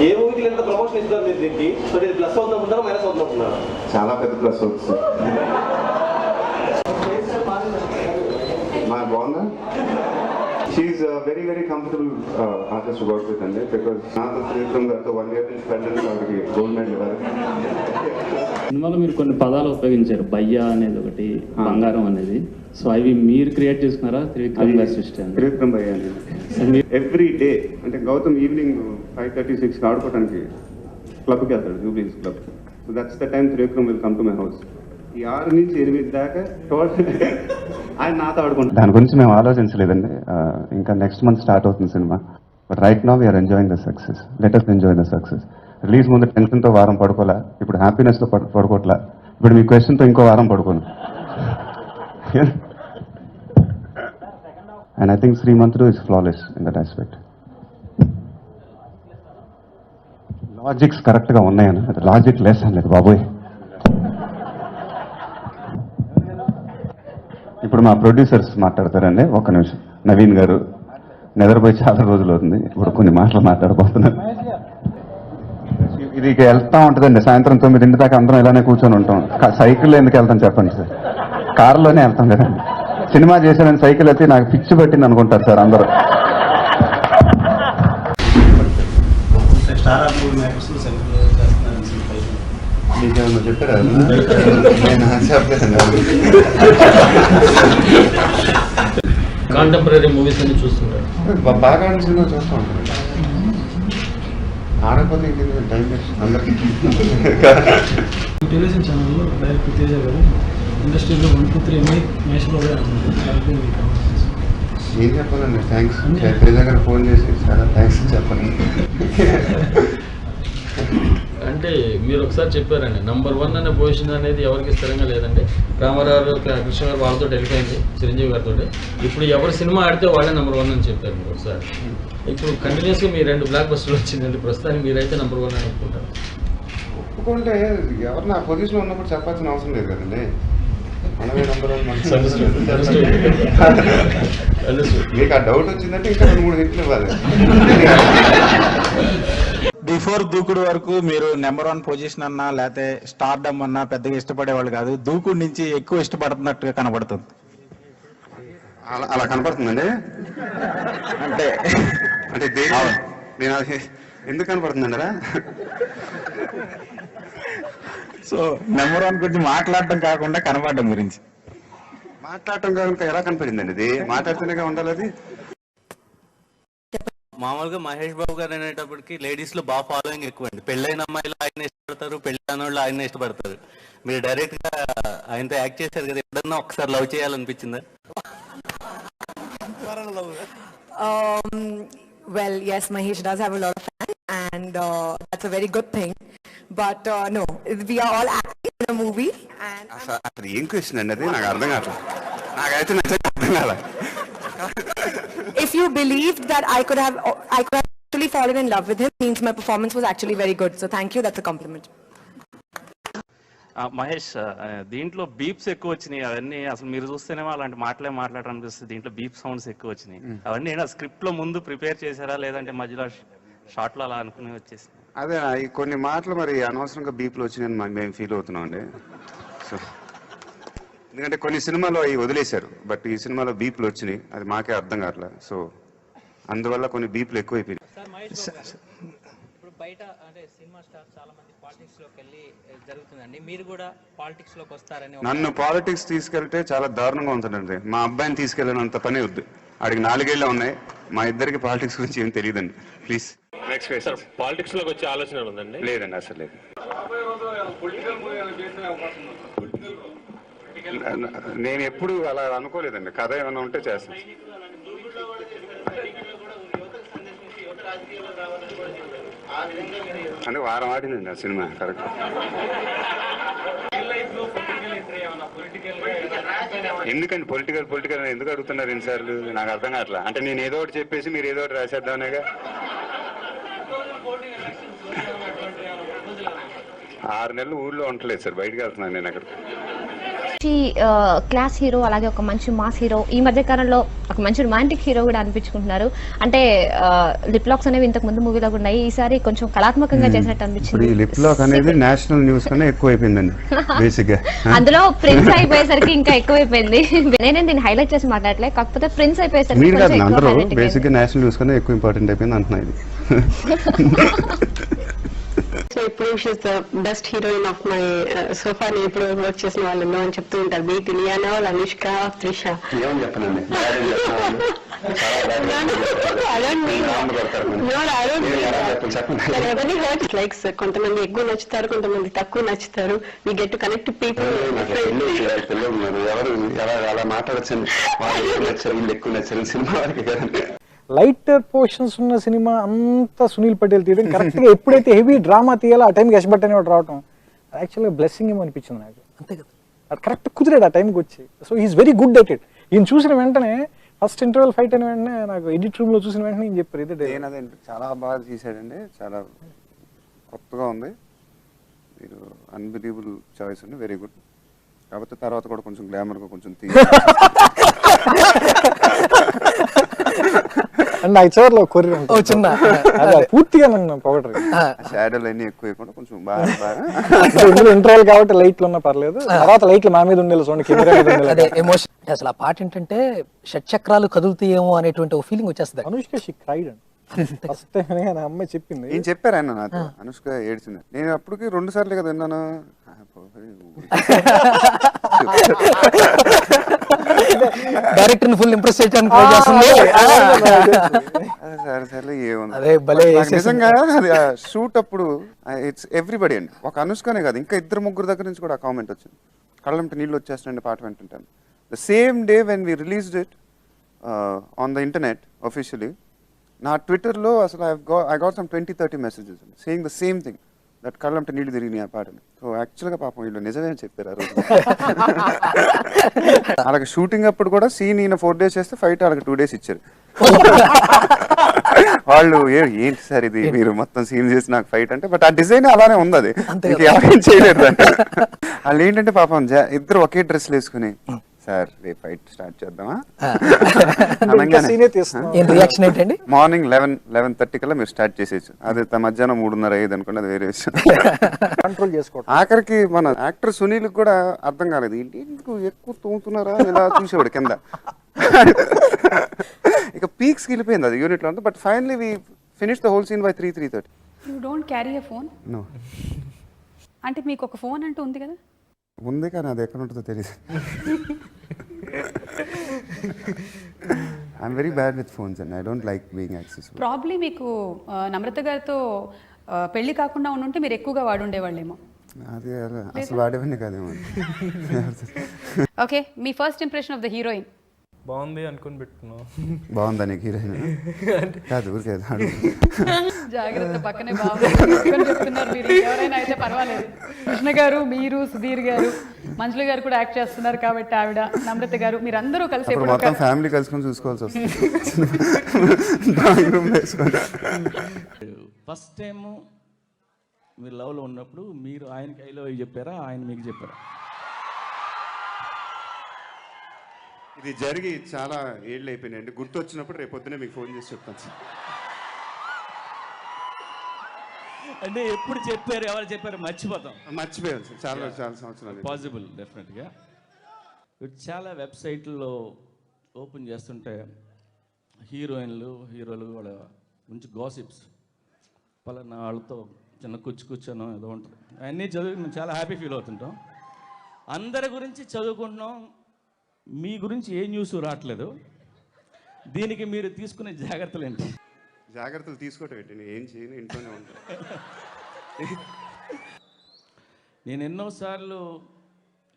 ఏ మూవీకి ఎంత ప్రమోషన్ ఇస్తారు మీరు దీనికి? సో ఇది ప్లస్ అవుతుందంటున్నారా మైనస్ అవుతుందంటున్నారా? చాలా పెద్ద ప్లస్ అవుతుంది సార్. బాగుందా? She's very very comfortable artist work with అండి. బికాజ్ నాతో త్రివిక్రమ్ గారితో 1 year నుంచి పెండెంట్ వారికి గోల్డ్ మెడల్ ఇవ్వాలి. సినిమాలో మీరు కొన్ని పదాలు ఉపయోగించారు, బయ్యా అనేది ఒకటి, బంగారం అనేది. సో అవి మీరు క్రియేట్ చేసుకున్నారా త్రివిక్రమ్ గారి సృష్టి? త్రివిక్రమ్ భయ్యా అండి. ఎవ్రీ డే అంటే గౌతమ్ ఈవినింగ్ 5:36 ఆడుకోవడానికి క్లబ్కి వెళ్తాడు, Jubilees club. So that's the time Trivikram will come to my house. ఈ 6 నుంచి 8 దాకా టోటల్ ఆయన నాతో ఆడుకుంటాం. దాని గురించి మేము ఆలోచించలేదండి. ఇంకా నెక్స్ట్ మంత్ స్టార్ట్ అవుతుంది సినిమా. But right now we are enjoying the success. Let us enjoy the success. Release ముందు టెన్షన్తో వారం పడుకోలే, ఇప్పుడు హ్యాపీనెస్తో పడుకోవట్లా. ఇప్పుడు మీ క్వశ్చన్తో ఇంకో వారం పడుకోను. And I think Srimanthru is flawless in that aspect. Logics కరెక్ట్గా ఉన్నాయని, అది లాజిక్ లెస్ అనేది బాబోయ్. ఇప్పుడు మా ప్రొడ్యూసర్స్ మాట్లాడతారండి. ఒక్క నిమిషం. నవీన్ గారు నిద్రపోయి చాలా రోజులు అవుతుంది, ఇప్పుడు కొన్ని మాటలు మాట్లాడబోతున్నారు. ఇది వెళ్తా ఉంటుందండి, సాయంత్రం 9 దాకా అందరం ఇలానే కూర్చొని ఉంటాం. సైకిల్లో ఎందుకు వెళ్తాం చెప్పండి సార్? కారులోనే వెళ్తాం కదండి. సినిమా చేశానని సైకిల్ అయితే నాకు పిచ్చి పెట్టింది అనుకుంటారు సార్ అందరూ. చెప్పారా? కాంటెంపరీ మూవీస్ అన్ని చూస్తుంటారు, బాగా సినిమా చూస్తూ ఉంటారు. ఆడకపోతే టైం వేస్ట్ అందరికీ. టెలివిజన్ ఛానల్లో డైరెక్టర్ తేజ గారు ఇండస్ట్రీలో 1, 2, 3 మేష్ బాబు ఏం చెప్పాలండి? థ్యాంక్స్. తేజ గారు ఫోన్ చేసి చాలా థ్యాంక్స్ చెప్పండి. అంటే మీరు ఒకసారి చెప్పారండి, నంబర్ 1 అనే పొజిషన్ అనేది ఎవరికి స్థిరంగా లేదండి. రామారావు, కృష్ణ గారు వాళ్ళతో వెళ్ళిపోయింది, చిరంజీవి గారితో. ఇప్పుడు ఎవరు సినిమా ఆడితే వాళ్ళే నంబర్ 1 అని చెప్పారు మీరు ఒకసారి. ఇప్పుడు కంటిన్యూస్గా మీ 2 బ్లాక్ బస్టర్లు వచ్చిందండి. ప్రస్తుతానికి మీరైతే నంబర్ 1 అని అనుకుంటారు. ఒప్పుకుంటే ఎవరు నా పొజిషన్లో ఉన్నప్పుడు చెప్పాల్సిన అవసరం లేదు కదండి. మనమే నంబర్ 1. మీకు ఆ డౌట్ వచ్చిందంటే ఇంకా 2-3 హిట్లు ఇవ్వాలి. బిఫోర్ దూకుడు వరకు మీరు నెంబర్ 1 పొజిషన్ అన్నా లేకపోతే స్టార్డమ్ అన్నా పెద్దగా ఇష్టపడేవాళ్ళు కాదు. దూకుడు నుంచి ఎక్కువ ఇష్టపడుతున్నట్టుగా కనబడుతుంది. అలా కనపడుతుందండి. అంటే అంటే నేను ఎందుకు కనపడుతుందండి? సో నెంబర్ 1 గురించి మాట్లాడటం కాకుండా కనపడడం గురించి మాట్లాడటం కాకుండా ఎలా కనపడిందండి? ఇది మాట్లాడుతూనే ఉండాలి. అది మామూలుగా మహేష్ బాబు గారు అనేటప్పటికి లేడీస్ లో బాగా ఫాలోయింగ్ ఎక్కువ అండి. పెళ్ళైన అమ్మాయిలు ఆయన ఇష్టపడతారు, పెళ్ళైన వాళ్ళు ఆయన ఇష్టపడతారు. మీరు డైరెక్ట్ గా ఆయనతో యాక్ట్ చేశారు కదా, ఎప్పుడన్నా ఒకసారి love చేయాలనిపించిందా? Well, yes, Mahesh does have a lot of fans, and that's a very good thing. But no, we are all acting in a movie. And అసలు ఏం క్వశ్చన్ అండి అది? నాకు అర్థం కావట్లేదు. నాకైతే అర్థం కాలే. if you believed that I could have actually fallen in love with him, means my performance was actually very good. So thank you, that's a compliment. Mahesh, దీంట్లో బీప్స్ ఎక్కువ వచ్చినాయి. అవన్నీ అసలు మీరు చూస్తేనేమో అలాంటి మాటలే మాట్లాడాలనిపిస్తుంది. దీంట్లో బీప్ సౌండ్స్ ఎక్కువ వచ్చినాయి. అవన్నీ స్క్రిప్ట్ లో ముందు ప్రిపేర్ చేశారా, లేదంటే మధ్యలో షార్ట్ లో అలా అనుకుని వచ్చేసి? అదే ఈ కొన్ని మాటలు మరి అనవసరంగా బీప్లు వచ్చినాయని మేము ఫీల్ అవుతున్నాం అండి. సో ఎందుకంటే కొన్ని సినిమాలో అవి వదిలేశారు, బట్ ఈ సినిమాలో బీప్లు వచ్చినాయి. అది మాకే అర్థం కావట్లేదు. సో అందువల్ల కొన్ని బీప్లు ఎక్కువైపోయినాయి. బయట అంటే సినిమా స్టార్ చాలా మంది పాలిటిక్స్ లోకి వెళ్ళి జరుగుతుందండి. మీరు కూడా పాలిటిక్స్ లోకి వస్తారని? నన్ను పాలిటిక్స్ తీసుకెళ్తే చాలా దారుణంగా ఉంటుందండి. మా అబ్బాయిని తీసుకెళ్ళినంత పని వద్దు. ఆడికి 4 ఏళ్ళే ఉన్నాయి. మా ఇద్దరికి పాలిటిక్స్ గురించి ఏం తెలియదండి. Please next question. పాలిటిక్స్ లోకి వచ్చే ఆలోచన ఉందండి? లేదండి, అసలు లేదు. నేను ఎప్పుడు అలా అనుకోలేదండి. కథ ఏమైనా ఉంటే చేస్తాను. అంటే వారం ఆడిందండి ఆ సినిమా. కరెక్ట్. ఎందుకండి పొలిటికల్ ఎందుకు అడుగుతున్నారు ఎన్నిసార్లు? నాకు అర్థం కావట్లా. అంటే నేను ఏదో ఒకటి చెప్పేసి మీరు ఏదో ఒకటి రాసేద్దామనేగా. 6 నెలలు ఊళ్ళో ఉండలేదు సార్, బయటకు వెళ్తున్నాను నేను అక్కడికి. క్లాస్ హీరో, అలాగే ఒక మంచి మాస్ హీరో, ఈ మధ్య కాలంలో ఒక మంచి రొమాంటిక్ హీరో కూడా అనిపించుకుంటున్నారు. అంటే లిప్ లాక్స్ అనేవి ఇంతకు ముందు మూవీలో ఉన్నాయి, ఈసారి కొంచెం కళాత్మకంగా చేసినట్టు అనిపించింది. లిప్ లాక్ అనేది నేషనల్ న్యూస్ కన్నా ఎక్కువైపోయిందండి బేసిక్ గా. అందులో ప్రిన్స్ అయిపోయేసరికి ఇంకా ఎక్కువైపోయింది. నేనే దీన్ని హైలైట్ చేసి మాట్లాడలే, కాకపోతే ప్రిన్స్ అయిపోయేసరికి మీరు కాదు, అందరూ బేసిక్ గా నేషనల్ న్యూస్ కన్నా ఎక్కువ ఇంపార్టెంట్ అయిపోయింది అంటున్నా ఇది. సో ఇప్పుడు she's the best heroine of my so far. నేను ఇప్పుడు వర్క్ చేసిన వాళ్ళు అని చెప్తూ ఉంటారు. బీట్ ఇలియానా, అనుష్క, త్రిష. లైక్స్ కొంతమంది ఎక్కువ నచ్చుతారు, కొంతమంది తక్కువ నచ్చుతారు. We get to connect people. అలా మాట్లాడచ్చండి, వీళ్ళు ఎక్కువ నచ్చారు సినిమా వరకు కదండి. లైటర్ పోర్షన్స్ ఉన్న సినిమా అంతా సునీల్ పటేల్ తీయడం కరెక్ట్గా ఎప్పుడైతే హెవీ డ్రామా తీయాలో ఆ టైంకి యశ్ భట్ అనేవాడు రావటం యాక్చువల్గా బ్లెస్సింగ్ ఏమో అనిపించింది నాకు. అంతే కదా, అది కరెక్ట్ కుదిరాడు ఆ టైంకి వచ్చి. So is very good at it. ఈయన చూసిన వెంటనే ఫస్ట్ ఇంటర్వెల్ ఫైట్ అయిన వెంటనే నాకు ఎడిట్ రూమ్లో చూసిన వెంటనే నేను చెప్పారు ఇదే చాలా బాగా తీసాడండి, చాలా కొత్తగా ఉంది. మీరు అన్బిలీవబుల్ చాయిస్ అండి, వెరీ గుడ్. కాకపోతే తర్వాత కూడా కొంచెం గ్లామర్గా కొంచెం నాకు చివరిలో కొర్రీ చిన్న పూర్తిగా నన్ను పొగడరు. షాడోలు అన్ని ఎక్కువ వేయకుండా కొంచెం బాగా ఇందులో ఇంటర్వెల్ కాబట్టి లైట్లు ఉన్నా పర్లేదు, తర్వాత లైట్లు మా మీద ఉండేది చూడండి, కెమెరా మీద ఉండేది. ఎమోషన్ అసలు ఆ పాట ఏంటంటే షట్చక్రాలు కదులుతాయేమో అనేటువంటి ఒక ఫీలింగ్ వచ్చేస్తుంది. అనుష్క షీ క్రైడ్ అండి ఫస్ట్ టైం అమ్మాయి చెప్పింది. ఏం చెప్పారు ఆయన నాతో, అనుష్క ఏడ్చింది. నేను అప్పటికి 2 సార్లు కదా విన్నాను. డైరెక్టర్ ఫుల్ ఇంప్రెస్ చేయడానికి నిజంగా షూట్ అప్పుడు ఇట్స్ ఎవ్రీబడి అండి, ఒక అనుష్కనే కాదు ఇంకా 2-3 దగ్గర నుంచి కూడా కామెంట్ వచ్చింది, కళ్ళంటే నీళ్ళు వచ్చేస్తాయండి పాట వింటుంటాను. The same day when we released it on the internet officially, నా ట్విట్టర్లో అసలు I got some 20-30 messages saying the same thing, that కళ్ళంటే నీళ్ళు తిరిగినాయి ఆ పాటని. సో యాక్చువల్గా పాపం వీళ్ళు నిజమే చెప్పారు ఆ రోజు. అలాగే షూటింగ్ అప్పుడు కూడా సీన్ ఈయన 4 days చేస్తే ఫైట్ వాళ్ళకి 2 days ఇచ్చారు. వాళ్ళు ఏంటి సార్ ఇది మీరు మొత్తం సీన్ చేసి నాకు ఫైట్ అంటే, బట్ ఆ డిజైన్ అలానే ఉంది, అది ఎవరేం చేయలేదు. వాళ్ళు ఏంటంటే పాపం ఇద్దరు ఒకే డ్రెస్లు వేసుకుని సార్ రేపు ఫైట్ స్టార్ట్ చేద్దామా రియాక్షన్ ఏంటండి, మార్నింగ్ 11-11:30 కల్లా మీరు స్టార్ట్ చేసేయచ్చు, అది మధ్యాహ్నం 3:30-5 అనుకోండి, అది వేరే విషయం. కంట్రోల్ చేసుకోవడం. ఆఖరికి మన యాక్టర్ సునీల్ కూడా అర్థం కాలేదు, ఏంటి ఎందుకు ఎక్కువ తోముతున్నారా ఇలా చూసేవాడు కింద. ఇక పీక్స్కి వెళ్ళిపోయింది అది యూనిట్లో అంతా. But finally we finish the whole scene by 3:30. You don't carry a phone? No. అంటే మీకు ఒక ఫోన్ అంటూ ఉంది కదా? ఉంది కానీ అది ఎక్కడ ఉంటుందో తెలియదు. I'm very bad with phones and I don't like being accessible. Probably మీకు నమ్రత గారితో పెళ్లి కాకుండా ఉంటే మీరు ఎక్కువగా వాడుండేవాళ్ళేమో. అది అసలు వాడేవన్నీ కాదేమో. Okay, me first impression of the heroine? బాగుంది అనుకుని పెట్టుకున్నావు. బాగుందా నీకు హీరోయిన్? కాదు ఊరికే జాగ్రత్త, పక్కనే బాగుంది చెప్తున్నారు మీరు. ఎవరైనా అయితే పర్వాలేదు. కృష్ణ గారు, మీరు, సుధీర్ గారు, మంజుల గారు కూడా యాక్ట్ చేస్తున్నారు కాబట్టి ఆవిడ, నమ్రత గారు, మీరు అందరూ కలిసి మొత్తం ఫ్యామిలీ కలుసుకొని చూసుకోవాల్సి వస్తుంది. ఫస్ట్ టైము మీరు లవ్లో ఉన్నప్పుడు మీరు ఆయనకి ఐ లవ్ యూ చెప్పారా, ఆయన మీకు చెప్పారా? ఇది జరిగి చాలా ఏళ్ళు అయిపోయినాయండి, గుర్తు వచ్చినప్పుడు రేపు పొద్దునే మీకు ఫోన్ చేసి చెప్తాను సార్. అంటే ఎప్పుడు చెప్పారు, ఎవరు చెప్పారు మర్చిపోయాను సార్, చాలా సంవత్సరాలు. పాసిబుల్ డెఫినెట్గా. చాలా వెబ్సైట్లో ఓపెన్ చేస్తుంటే హీరోయిన్లు హీరోలు వాళ్ళ మంచి గాసిప్స్, పలానా వాళ్ళతో చిన్న కూర్చొనో ఏదో ఉంటుంది, అవన్నీ చదువు చాలా హ్యాపీ ఫీల్ అవుతుంటాం. అందరి గురించి చదువుకుంటున్నాం, మీ గురించి ఏ న్యూస్ రావట్లేదు. దీనికి మీరు తీసుకునే జాగ్రత్తలు ఏంటి? జాగ్రత్తలు తీసుకోవటం ఏంటి, నేను ఏం చేయను, ఇంట్లోనే ఉంటాను. నేను ఎన్నోసార్లు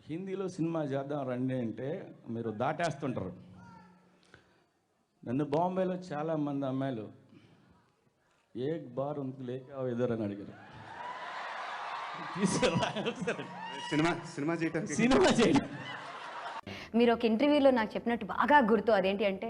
హిందీలో సినిమా చేద్దాం రండి అంటే మీరు దాటేస్తుంటారు. నన్ను బాంబేలో చాలామంది అమ్మాయిలు ఏక్ బార్ లేక ఎదురని అడిగారు. సినిమా చేయటం. మీరు ఒక ఇంటర్వ్యూలో నాకు చెప్పినట్టు బాగా గుర్తు, అదేంటి అంటే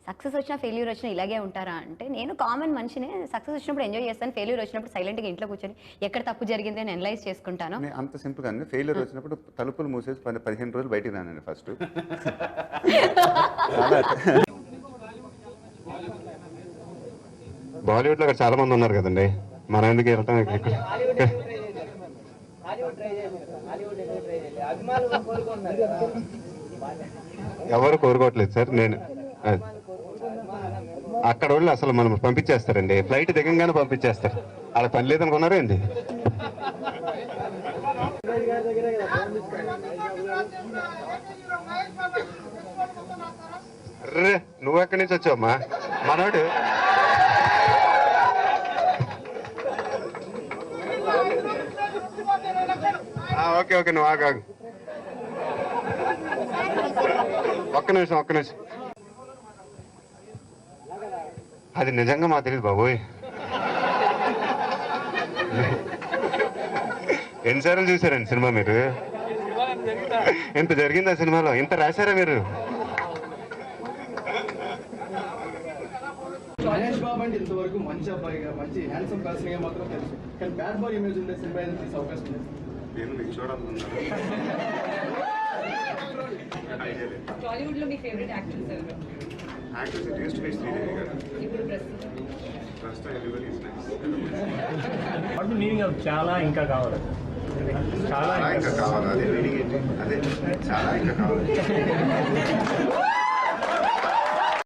సక్సెస్ వచ్చినా ఫెయిల్యూర్ వచ్చినా ఇలాగే ఉంటారా అంటే, నేను కామన్ మనిషినే, సక్సెస్ వచ్చినప్పుడు ఎంజాయ్ చేస్తాను, ఫెయిల్యూర్ వచ్చినప్పుడు సైలెంట్గా ఇంట్లో కూర్చొని ఎక్కడ తప్పు జరిగింది అని అనలైజ్ చేసుకుంటాను. అంత సింపుల్గా అండి. ఫెయిల్యూర్ వచ్చినప్పుడు తలుపులు మూసేసి 15 రోజులు బయటికి రానండి ఫస్ట్. బాలీవుడ్లో అక్కడ చాలా మంది ఉన్నారు కదండి, మనం ఎందుకు వెళ్తాం? ఎవరు కోరుకోవట్లేదు సార్. నేను అక్కడ వాళ్ళు అసలు మనం పంపించేస్తారండి, ఫ్లైట్ దిగంగానే పంపించేస్తారు. అలా పని లేదనుకున్నారా ఏంటి? రే నువ్వు ఎక్కడి నుంచి వచ్చావమ్మా? మనోడు ఓకే ఓకే, నువ్వు ఆగాగు. ఒక్క నిమిషం. అది నిజంగా మాకు తెలియదు బాబోయ్. ఎన్నిసార్లు చూసారండి సినిమా మీరు? ఇంత జరిగింది ఆ సినిమాలో, ఇంత రాశారా మీరు? మహేష్ బాబు అంటే ఇంతవరకు మంచి అబ్బాయిగా, మంచి హ్యాండ్సమ్ పర్సన్ గా మాత్రం తెలుసు, కానీ బ్యాడ్ బాయ్ ఇమేజ్ ఉండే సినిమా ఏదైనా తీసే అవకాశం ఉంది? టాలీవుడ్ లో మీ ఫేవరెట్ యాక్టర్స్ ఎవరు? చాలా ఇంకా కావాలి, చాలా ఇంకా కావాలి. అదే చాలా ఇంకా కావాలి.